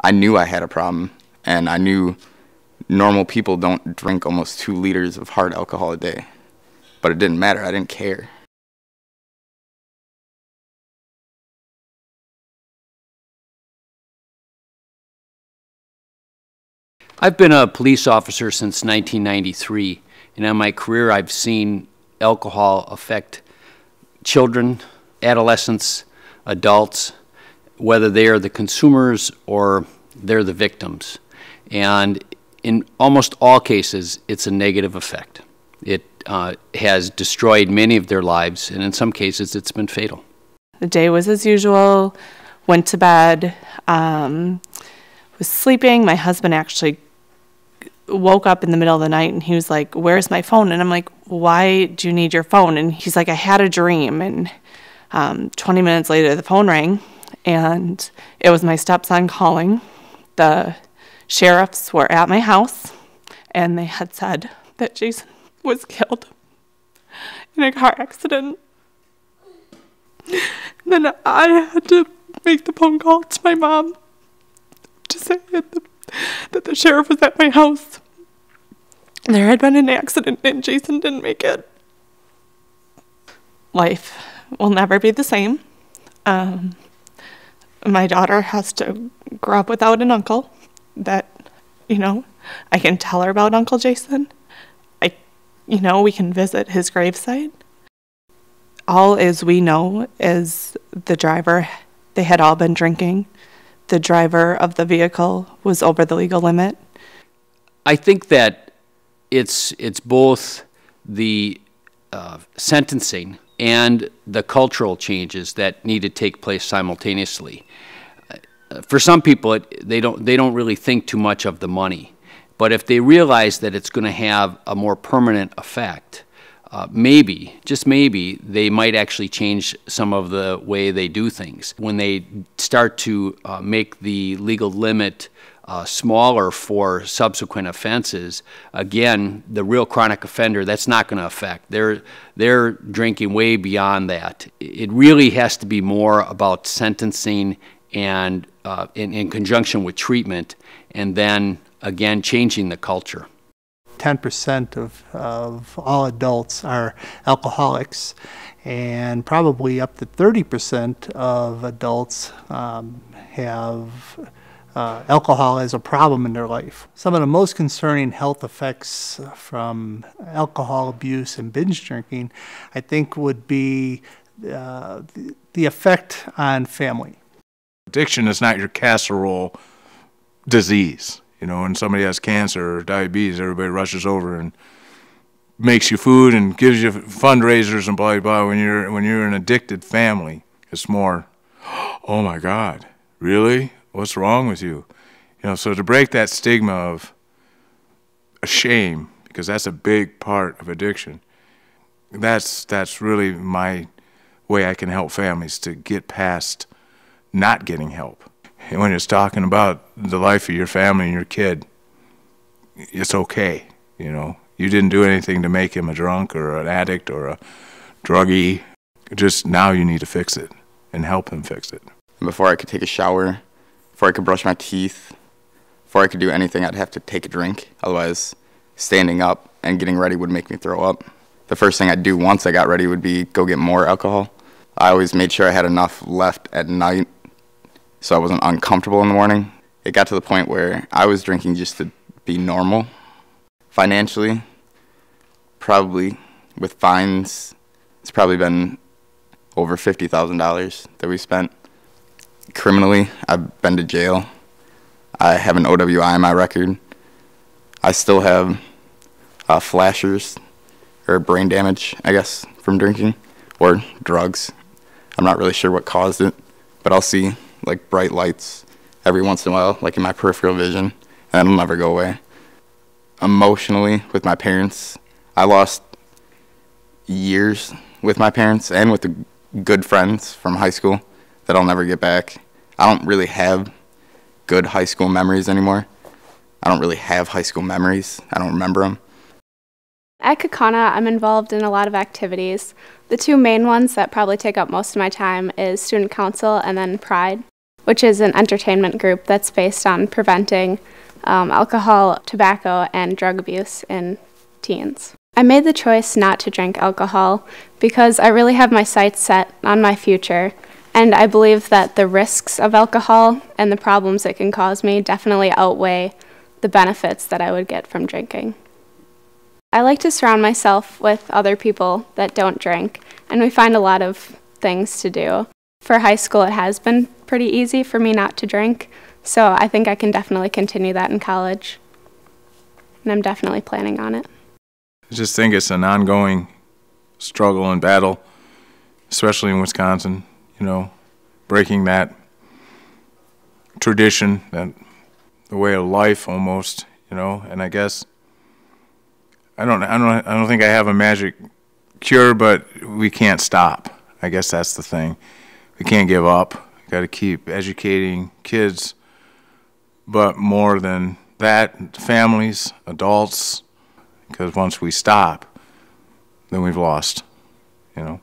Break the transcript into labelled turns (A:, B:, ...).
A: I knew I had a problem, and I knew normal people don't drink almost 2 liters of hard alcohol a day. But it didn't matter. I didn't care.
B: I've been a police officer since 1993, and in my career I've seen alcohol affect children, adolescents, adults, whether they are the consumers or they're the victims. And in almost all cases, it's a negative effect. It has destroyed many of their lives, and in some cases it's been fatal.
C: The day was as usual, went to bed, was sleeping. My husband actually woke up in the middle of the night and he was like, "Where's my phone?" And I'm like, "Why do you need your phone?" And he's like, "I had a dream." And 20 minutes later, the phone rang, and it was my stepson calling. The sheriffs were at my house, and they had said that Jason was killed in a car accident. And then I had to make the phone call to my mom to say that the sheriff was at my house. There had been an accident and Jason didn't make it. Life will never be the same. My daughter has to grow up without an uncle that, I can tell her about Uncle Jason. We can visit his gravesite. All as we know is the driver, they had all been drinking. The driver of the vehicle was over the legal limit.
B: I think that it's both the sentencing and the cultural changes that need to take place simultaneously. For some people, they don't really think too much of the money, but if they realize that it's going to have a more permanent effect, maybe, just maybe, they might actually change some of the way they do things. When they start to make the legal limit smaller for subsequent offenses, again, the real chronic offender, that's not going to affect. They're drinking way beyond that. It really has to be more about sentencing and in conjunction with treatment, and then, again, changing the culture.
D: 10% of all adults are alcoholics, and probably up to 30% of adults have alcohol as a problem in their life. Some of the most concerning health effects from alcohol abuse and binge drinking, I think, would be the effect on family.
E: Addiction is not your casserole disease. When somebody has cancer or diabetes, everybody rushes over and makes you food and gives you fundraisers and blah, blah, blah. When you're an addicted family, it's more, "Oh my God, really? What's wrong with you?" So to break that stigma of shame, because that's a big part of addiction, that's really my way I can help families to get past not getting help. And when it's talking about the life of your family and your kid, it's okay, You didn't do anything to make him a drunk or an addict or a druggie. Just now you need to fix it and help him fix it.
A: Before I could take a shower, before I could brush my teeth, before I could do anything, I'd have to take a drink. Otherwise, standing up and getting ready would make me throw up. The first thing I'd do once I got ready would be go get more alcohol. I always made sure I had enough left at night so I wasn't uncomfortable in the morning. It got to the point where I was drinking just to be normal. Financially, probably with fines, it's probably been over $50,000 that we spent. Criminally, I've been to jail. I have an OWI on my record. I still have flashers, or brain damage, I guess, from drinking, or drugs. I'm not really sure what caused it, but I'll see like bright lights every once in a while, like in my peripheral vision, and it'll never go away. Emotionally, with my parents, I lost years with my parents and with the good friends from high school that I'll never get back. I don't really have good high school memories anymore. I don't really have high school memories. I don't remember them.
F: At Kaukauna, I'm involved in a lot of activities. The two main ones that probably take up most of my time is student council and then Pride. which is an entertainment group that's based on preventing alcohol, tobacco, and drug abuse in teens. I made the choice not to drink alcohol because I really have my sights set on my future, and I believe that the risks of alcohol and the problems it can cause me definitely outweigh the benefits that I would get from drinking. I like to surround myself with other people that don't drink, and we find a lot of things to do. For high school, it has been pretty easy for me not to drink, so I think I can definitely continue that in college, and I'm definitely planning on it.
E: I just think it's an ongoing struggle and battle, especially in Wisconsin, you know, breaking that tradition, that the way of life almost, you know, and I guess I don't think I have a magic cure, but we can't stop. I guess that's the thing. We can't give up. Got to keep educating kids, but more than that, families, adults, because once we stop, then we've lost, you know.